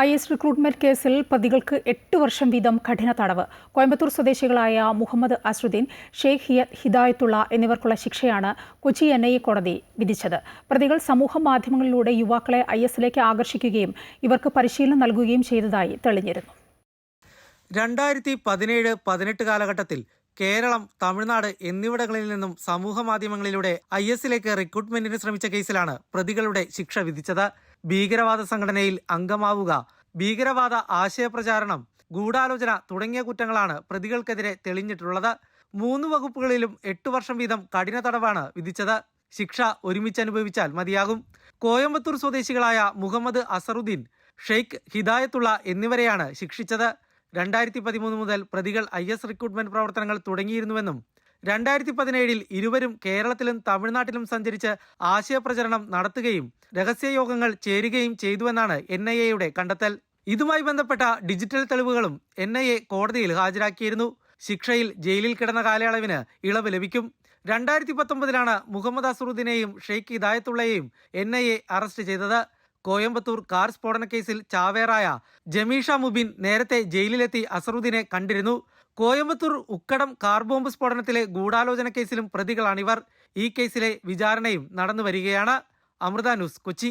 IS recruitment കേസിൽ പ്രതികൾക്ക് 8 വർഷം വീതം കഠിന തടവ്. കോയമ്പത്തൂർ സ്വദേശികളായ മുഹമ്മദ് അസ്രുദ്ദീൻ, ഷെയ്ഖ് ഹിദായത്തുള്ള എന്നിവർക്കുള്ള ശിക്ഷയാണ് കൊച്ചി NIA കോടതി വിധിച്ചത്. പ്രതികൾ സമൂഹ മാധ്യമങ്ങളിലൂടെ യുവാക്കളെ ISലേക്ക് ആകർഷിക്കുകയും ഇവർക്ക് പരിശീലനം നൽകുകയും ചെയ്തതായി തെളിഞ്ഞിരുന്നു. 2017-18 കാലഘട്ടത്തിൽ കേരളം, തമിഴ്നാട് എന്നിവിടങ്ങളിൽ നിന്നും സമൂഹ മാധ്യമങ്ങളിലൂടെ ISലേക്ക് റിക്രൂട്ട്മെന്റിന് ശ്രമിച്ച കേസിലാണ് പ്രതികളുടെ ശിക്ഷ വിധിച്ചത്. ഭീകരവാദ സംഘടനയിൽ അംഗമാവുക, ഭീകരവാദ ആശയപ്രചാരണം, ഗൂഢാലോചന തുടങ്ങിയ കുറ്റങ്ങളാണ് പ്രതികൾക്കെതിരെ തെളിഞ്ഞിട്ടുള്ളത്. 3 വകുപ്പുകളിലും 8 വർഷം വീതം കഠിന തടവാണ് വിധിച്ചത്. ശിക്ഷ ഒരുമിച്ച് അനുഭവിച്ചാൽ മതിയാകും. കോയമ്പത്തൂർ സ്വദേശികളായ മുഹമ്മദ് അസറുദ്ദീൻ, ഷെയ്ഖ് ഹിദായത്തുള്ള എന്നിവരെയാണ് ശിക്ഷിച്ചത്. 2013 മുതൽ പ്രതികൾ IS റിക്രൂട്ട്മെന്റ് പ്രവർത്തനങ്ങൾ തുടങ്ങിയിരുന്നുവെന്നും 2017 ഇരുവരും കേരളത്തിലും തമിഴ്നാട്ടിലും സഞ്ചരിച്ച് ആശയപ്രചരണം നടത്തുകയും രഹസ്യയോഗങ്ങൾ ചേരുകയും ചെയ്തുവെന്നാണ് NIAയുടെ കണ്ടെത്തൽ. ഇതുമായി ബന്ധപ്പെട്ട ഡിജിറ്റൽ തെളിവുകളും NIA കോടതിയിൽ ഹാജരാക്കിയിരുന്നു. ശിക്ഷയിൽ ജയിലിൽ കിടന്ന കാലയളവിന് ഇളവ് ലഭിക്കും. 2019 മുഹമ്മദ് അസറുദ്ദീനെയും ഷെയ്ഖ് ഹിദായത്തുള്ളയെയും NIA അറസ്റ്റ് ചെയ്തത്. കോയമ്പത്തൂർ കാർ സ്ഫോടന കേസിൽ ചാവേറായ ജമീഷ മുബിൻ നേരത്തെ ജയിലിലെത്തി അസറുദ്ദീനെ കണ്ടിരുന്നു. കോയമ്പത്തൂർ ഉക്കടം കാർ ബോംബ് സ്ഫോടനത്തിലെ ഗൂഢാലോചന കേസിലും പ്രതികളാണിവർ. ഈ കേസിലെ വിചാരണയും നടന്നുവരികയാണ്. അമൃത ന്യൂസ്, കൊച്ചി.